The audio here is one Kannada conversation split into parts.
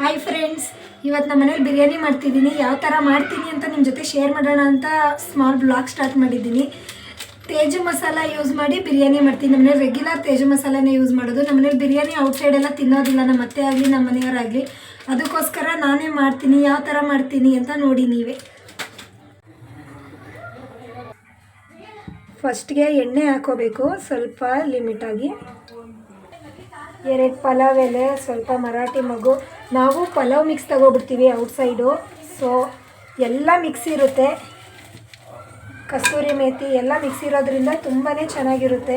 ಹಾಯ್ ಫ್ರೆಂಡ್ಸ್, ಇವತ್ತು ನಮ್ಮ ಮನೇಲಿ ಬಿರಿಯಾನಿ ಮಾಡ್ತಿದ್ದೀನಿ. ಯಾವ ಥರ ಮಾಡ್ತೀನಿ ಅಂತ ನಿಮ್ಮ ಜೊತೆ ಶೇರ್ ಮಾಡೋಣ ಅಂತ ಸ್ಮಾಲ್ ಬ್ಲಾಗ್ ಸ್ಟಾರ್ಟ್ ಮಾಡಿದ್ದೀನಿ. ತೇಜು ಮಸಾಲ ಯೂಸ್ ಮಾಡಿ ಬಿರಿಯಾನಿ ಮಾಡ್ತೀನಿ. ನಮ್ಮ ಮನೇಲಿ ರೆಗ್ಯುಲರ್ ತೇಜು ಮಸಾಲನೇ ಯೂಸ್ ಮಾಡೋದು. ನಮ್ಮ ಮನೇಲಿ ಬಿರಿಯಾನಿ ಔಟ್ಸೈಡ್ ಎಲ್ಲ ತಿನ್ನೋದಿಲ್ಲ, ನಮ್ಮ ಅತ್ತೆ ಆಗಲಿ ನಮ್ಮ ಮನೆಯವರಾಗಲಿ. ಅದಕ್ಕೋಸ್ಕರ ನಾನೇ ಮಾಡ್ತೀನಿ. ಯಾವ ಥರ ಮಾಡ್ತೀನಿ ಅಂತ ನೋಡಿ ನೀವೇ. ಫಸ್ಟ್ಗೆ ಎಣ್ಣೆ ಹಾಕೋಬೇಕು, ಸ್ವಲ್ಪ ಲಿಮಿಟಾಗಿ. 2 ಪಲಾವ್ ಎಲೆ, ಸ್ವಲ್ಪ ಮರಾಠಿ ಮಗು. ನಾವು ಪಲಾವ್ ಮಿಕ್ಸ್ ತಗೋಬಿಡ್ತೀವಿ ಔಟ್ಸೈಡು, ಸೊ ಎಲ್ಲ ಮಿಕ್ಸ್ ಇರುತ್ತೆ. ಕಸ್ತೂರಿ ಮೇಥಿ ಎಲ್ಲ ಮಿಕ್ಸ್ ಇರೋದ್ರಿಂದ ತುಂಬಾ ಚೆನ್ನಾಗಿರುತ್ತೆ.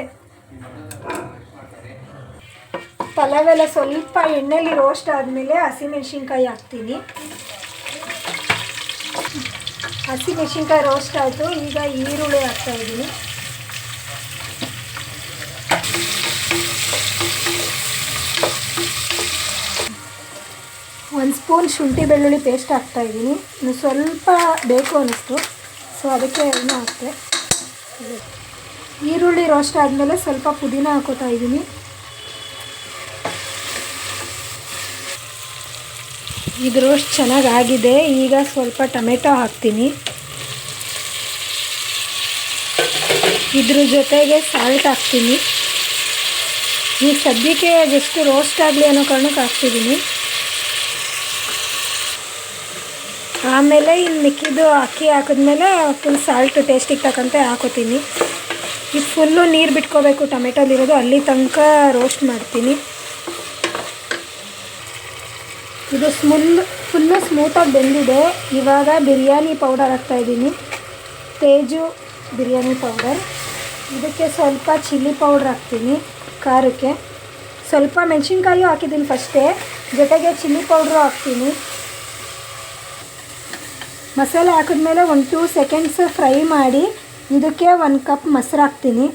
ಪಲಾವ್ ಎಲ್ಲ ಸ್ವಲ್ಪ ಎಣ್ಣೆಲಿ ರೋಸ್ಟ್ ಆದಮೇಲೆ ಹಸಿಮೆಣ್ಸಿನ್ಕಾಯಿ ಹಾಕ್ತೀನಿ. ಹಸಿಮೆಣ್ಸಿನ್ಕಾಯಿ ರೋಸ್ಟ್ ಆಯಿತು. ಈಗ ಈರುಳ್ಳಿ ಹಾಕ್ತಾಯಿದ್ದೀನಿ. ಒಂದು ಸ್ಪೂನ್ ಶುಂಠಿ ಬೆಳ್ಳುಳ್ಳಿ ಪೇಸ್ಟ್ ಹಾಕ್ತಾಯಿದ್ದೀನಿ. ಇನ್ನು ಸ್ವಲ್ಪ ಬೇಕು ಅನ್ನಿಸ್ತು, ಸೊ ಅದಕ್ಕೆ ಎಣ್ಣೆ ಹಾಕ್ತೆ. ಈರುಳ್ಳಿ ರೋಸ್ಟ್ ಆದಮೇಲೆ ಸ್ವಲ್ಪ ಪುದೀನ ಹಾಕೋತಾ ಇದ್ದೀನಿ. ಇದು ರೋಸ್ಟ್ ಚೆನ್ನಾಗಾಗಿದೆ. ಈಗ ಸ್ವಲ್ಪ ಟೊಮೆಟೊ ಹಾಕ್ತೀನಿ. ಇದ್ರ ಜೊತೆಗೆ ಸಾಲ್ಟ್ ಹಾಕ್ತೀನಿ. ಈಗ ಸದ್ಯಕ್ಕೆ ಜಸ್ಟ್ ರೋಸ್ಟ್ ಆಗಲಿ ಅನ್ನೋ ಕಾರಣಕ್ಕೆ ಹಾಕ್ತಿದ್ದೀನಿ. ಆಮೇಲೆ ಇನ್ನು ಮಿಕ್ಕಿದ್ದು ಅಕ್ಕಿ ಹಾಕಿದ್ಮೇಲೆ ಫುಲ್ ಸಾಲ್ಟು ಟೇಸ್ಟಿಗೆ ತಕ್ಕಂತೆ ಹಾಕೋತೀನಿ. ಇದು ಫುಲ್ಲು ನೀರು ಬಿಟ್ಕೋಬೇಕು ಟೊಮೆಟೊಲಿರೋದು, ಅಲ್ಲಿ ತನಕ ರೋಸ್ಟ್ ಮಾಡ್ತೀನಿ. ಇದು ಫುಲ್ಲು ಸ್ಮೂತಾಗಿ ಬೆಂದಿದೆ. ಇವಾಗ ಬಿರಿಯಾನಿ ಪೌಡರ್ ಹಾಕ್ತಾಯಿದ್ದೀನಿ, ತೇಜು ಬಿರಿಯಾನಿ ಪೌಡರ್. ಇದಕ್ಕೆ ಸ್ವಲ್ಪ ಚಿಲ್ಲಿ ಪೌಡ್ರ್ ಹಾಕ್ತೀನಿ ಖಾರಕ್ಕೆ. ಸ್ವಲ್ಪ ಮೆಣಸಿನ್ಕಾಯು ಹಾಕಿದ್ದೀನಿ ಫಸ್ಟೇ, ಜೊತೆಗೆ ಚಿಲ್ಲಿ ಪೌಡ್ರು ಹಾಕ್ತೀನಿ. ಮಸಾಲೆ ಹಾಕಿದ್ಮೇಲೆ 1-2 ಸೆಕೆಂಡ್ಸ್ ಫ್ರೈ ಮಾಡಿ ಇದಕ್ಕೆ 1 ಕಪ್ ಮೊಸರು ಹಾಕ್ತೀನಿ.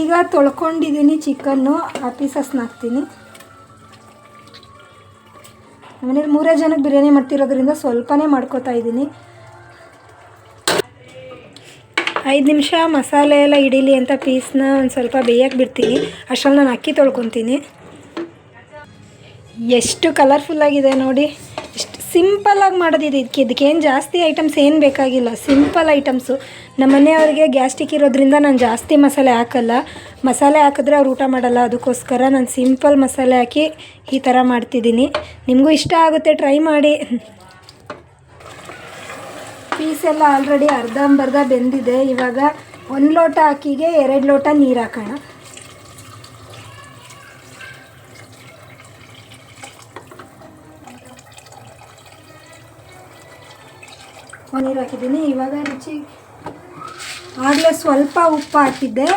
ಈಗ ತೊಳ್ಕೊಂಡಿದ್ದೀನಿ ಚಿಕನ್ನು, ಆ ಪೀಸಸ್ನ ಹಾಕ್ತೀನಿ. ಮನೇಲಿ 3 ಜನಕ್ಕೆ ಬಿರಿಯಾನಿ ಮಾಡ್ತಿರೋದ್ರಿಂದ ಸ್ವಲ್ಪನೇ ಮಾಡ್ಕೋತಾ ಇದ್ದೀನಿ. 5 ನಿಮಿಷ ಮಸಾಲೆ ಎಲ್ಲ ಹಿಡೀಲಿ ಅಂತ ಪೀಸ್ನ ಒಂದು ಸ್ವಲ್ಪ ಬೇಯಕ್ಕೆ ಬಿಡ್ತೀನಿ. ಅಷ್ಟರಲ್ಲಿ ನಾನು ಅಕ್ಕಿ ತೊಳ್ಕೊತೀನಿ. ಎಷ್ಟು ಕಲರ್ಫುಲ್ಲಾಗಿದೆ ನೋಡಿ. ಎಷ್ಟು ಸಿಂಪಲ್ಲಾಗಿ ಮಾಡೋದಿದೆ. ಇದಕ್ಕೇನು ಜಾಸ್ತಿ ಐಟಮ್ಸ್ ಏನು ಬೇಕಾಗಿಲ್ಲ, ಸಿಂಪಲ್ ಐಟಮ್ಸು. ನಮ್ಮ ಮನೆಯವ್ರಿಗೆ ಗ್ಯಾಸ್ಟ್ರಿಕ್ ಇರೋದ್ರಿಂದ ನಾನು ಜಾಸ್ತಿ ಮಸಾಲೆ ಹಾಕಲ್ಲ. ಮಸಾಲೆ ಹಾಕಿದ್ರೆ ಅವ್ರು ಊಟ ಮಾಡಲ್ಲ, ಅದಕ್ಕೋಸ್ಕರ ನಾನು ಸಿಂಪಲ್ ಮಸಾಲೆ ಹಾಕಿ ಈ ಥರ ಮಾಡ್ತಿದ್ದೀನಿ. ನಿಮಗೂ ಇಷ್ಟ ಆಗುತ್ತೆ, ಟ್ರೈ ಮಾಡಿ. ಪೀಸೆಲ್ಲ ಆಲ್ರೆಡಿ ಅರ್ಧಂಬರ್ಧ ಬೆಂದಿದೆ. ಇವಾಗ 1 ಲೋಟ ಅಕ್ಕಿಗೆ 2 ಲೋಟ ನೀರು ಹಾಕೋಣ. ನೀರು ಹಾಕಿದ್ದೀನಿ. ಇವಾಗ ರುಚಿ ಆಗಲೇ ಸ್ವಲ್ಪ ಉಪ್ಪು ಹಾಕಿದ್ದೆ,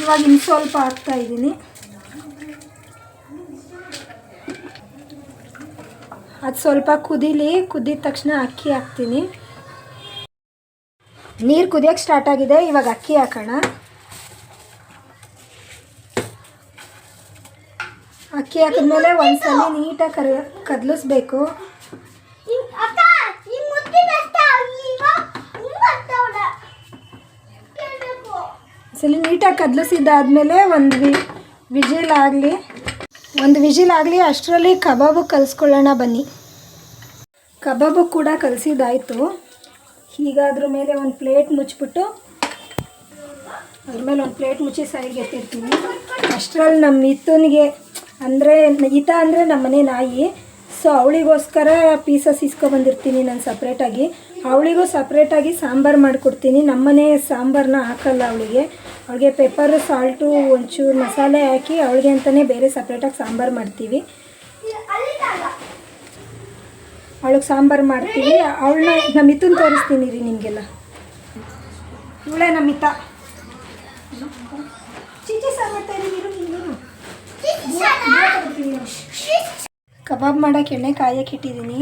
ಇವಾಗ ಇನ್ನು ಸ್ವಲ್ಪ ಹಾಕ್ತಾಯಿದ್ದೀನಿ. ಅದು ಸ್ವಲ್ಪ ಕುದೀಲಿ. ಕುದಿದ ತಕ್ಷಣ ಅಕ್ಕಿ ಹಾಕ್ತೀನಿ. ನೀರು ಕುದಿಯೋಕ್ಕೆ ಸ್ಟಾರ್ಟ್ ಆಗಿದೆ. ಇವಾಗ ಅಕ್ಕಿ ಹಾಕೋಣ. ಅಕ್ಕಿ ಹಾಕಿದ್ಮೇಲೆ ಒಂದ್ಸಲ ನೀಟಾಗಿ ಕದಲಿಸ್ಬೇಕು. ಒಂದ್ಸಲ ನೀಟಾಗಿ ಕದಲಿಸಿದ್ದಾದಮೇಲೆ ಒಂದು ವಿಜಿಲ್ ಆಗಲಿ. ಅಷ್ಟರಲ್ಲಿ ಕಬಾಬು ಕಲಿಸ್ಕೊಳ್ಳೋಣ ಬನ್ನಿ. ಕಬಾಬು ಕೂಡ ಕಲಸಿದ್ದಾಯಿತು. ಈಗ ಅದ್ರ ಮೇಲೆ ಒಂದು ಪ್ಲೇಟ್ ಮುಚ್ಚಿಬಿಟ್ಟು ಅದ್ರ ಮೇಲೆ ಒಂದು ಪ್ಲೇಟ್ ಮುಚ್ಚಿ ಸೈಡ್ಗೆ ಎತ್ತಿರ್ತೀನಿ. ಅಷ್ಟರಲ್ಲಿ ನಮ್ಮ ಮಿಥುನ್ಗೆ ಅಂದರೆ ನಮ್ಮ ಮನೆ ನಾಯಿ, ಸೊ ಅವಳಿಗೋಸ್ಕರ ಪೀಸಸ್ ಇಸ್ಕೊಬಂದಿರ್ತೀನಿ ನಾನು ಸಪ್ರೇಟಾಗಿ. ಅವಳಿಗೂ ಸಪ್ರೇಟಾಗಿ ಸಾಂಬಾರು ಮಾಡಿಕೊಡ್ತೀನಿ. ನಮ್ಮನೆ ಸಾಂಬಾರನ್ನ ಹಾಕಲ್ಲ ಅವಳಿಗೆ ಪೆಪ್ಪರು ಸಾಲ್ಟು ಒಂಚೂರು ಮಸಾಲೆ ಹಾಕಿ ಅವಳಿಗೆ ಅಂತಲೇ ಬೇರೆ ಸಪ್ರೇಟಾಗಿ ಸಾಂಬಾರು ಮಾಡ್ತೀವಿ. ಅವಳಿಗೆ ಸಾಂಬಾರು ಮಾಡ್ತೀವಿ. ಅವಳನ್ನ ನಮ್ಮ ಮಿಥುನ್ ತೋರಿಸ್ತೀನಿ ರೀ ನಿಮಗೆಲ್ಲ. ಇವಳೇ ನಮ್ಮ ಮಿತ. ಕಬಾಬ್ ಮಾಡೋಕ್ಕೆ ಎಣ್ಣೆ ಕಾಯಕ್ಕೆ ಇಟ್ಟಿದ್ದೀನಿ.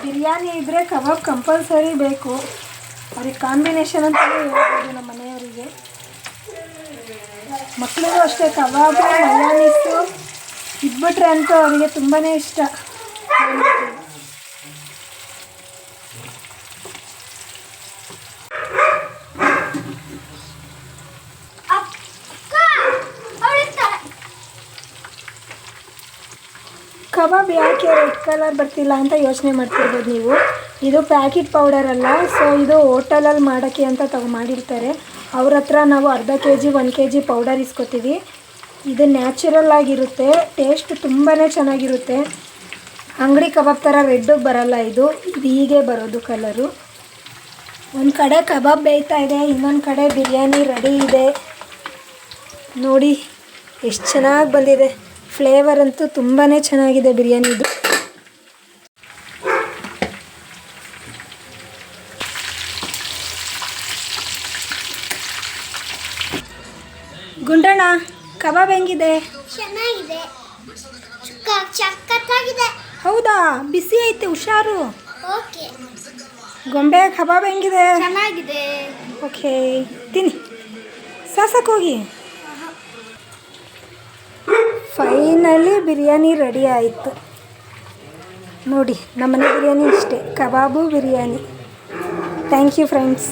ಬಿರಿಯಾನಿ ಇದ್ದರೆ ಕಬಾಬ್ ಕಂಪಲ್ಸರಿ ಬೇಕು. ಅವ್ರಿಗೆ ಕಾಂಬಿನೇಷನ್ ಅಂತಲೇ ಹೇಳ್ಬೋದು ನಮ್ಮ ಮನೆಯವರಿಗೆ. ಮಕ್ಕಳಿಗೂ ಅಷ್ಟೇ ಕಬಾಬು ಮಯೋನೀಸು ಇದ್ಬಿಟ್ರೆ ಅಂತೂ ಅವರಿಗೆ ತುಂಬಾ ಇಷ್ಟ. ಕಬಾಬ್ ಯಾಕೆ ರೆಡ್ ಕಲರ್ ಬರ್ತಿಲ್ಲ ಅಂತ ಯೋಚನೆ ಮಾಡ್ತಿರ್ಬೋದು ನೀವು. ಇದು ಪ್ಯಾಕೆಟ್ ಪೌಡರ್ ಅಲ್ಲ, ಸೊ ಇದು ಹೋಟೆಲಲ್ಲಿ ಮಾಡೋಕ್ಕೆ ಅಂತ ಮಾಡಿರ್ತಾರೆ. ಅವ್ರ ಹತ್ರ ನಾವು ಅರ್ಧ ಕೆಜಿ 1 kg ಪೌಡರ್ ಇಸ್ಕೊತೀವಿ. ಇದು ನ್ಯಾಚುರಲ್ ಆಗಿರುತ್ತೆ, ಟೇಸ್ಟ್ ತುಂಬಾ ಚೆನ್ನಾಗಿರುತ್ತೆ. ಅಂಗಡಿ ಕಬಾಬ್ ಥರ ರೆಡ್ಡಿಗೆ ಬರಲ್ಲ, ಇದು ಹೀಗೆ ಬರೋದು ಕಲರು. ಒಂದು ಕಡೆ ಕಬಾಬ್ ಬೇಯ್ತಾ ಇದೆ, ಇನ್ನೊಂದು ಕಡೆ ಬಿರಿಯಾನಿ ರೆಡಿ ಇದೆ. ನೋಡಿ ಎಷ್ಟು ಚೆನ್ನಾಗಿ ಬಂದಿದೆ. ಫ್ಲೇವರ್ ಅಂತೂ ತುಂಬಾ ಚೆನ್ನಾಗಿದೆ ಬಿರಿಯಾನಿದು. ಗುಂಡಣ್ಣ, ಕಬಾಬ್ ಹೆಂಗಿದೆ? ಚೆನ್ನಾಗಿದೆ, ಸಕ್ಕತ್ತಾಗಿದೆ. ಹೌದಾ? ಬಿಸಿ ಐತೆ, ಹುಷಾರು. ಓಕೆ. ಗೊಂಬೆ ಕಬಾಬ್ ಹೆಂಗಿದೆ? ಚೆನ್ನಾಗಿದೆ. ಓಕೆ, ತಿನ್ನಿ ಸಾಸಾಕೋಗಿ. ಫೈನಲಿ ಬಿರಿಯಾನಿ ರೆಡಿ ಆಯಿತು. ನೋಡಿ, ನಮ್ಮನೆ ಬಿರಿಯಾನಿ ಇಷ್ಟೇ, ಕಬಾಬು ಬಿರಿಯಾನಿ. Thank you friends.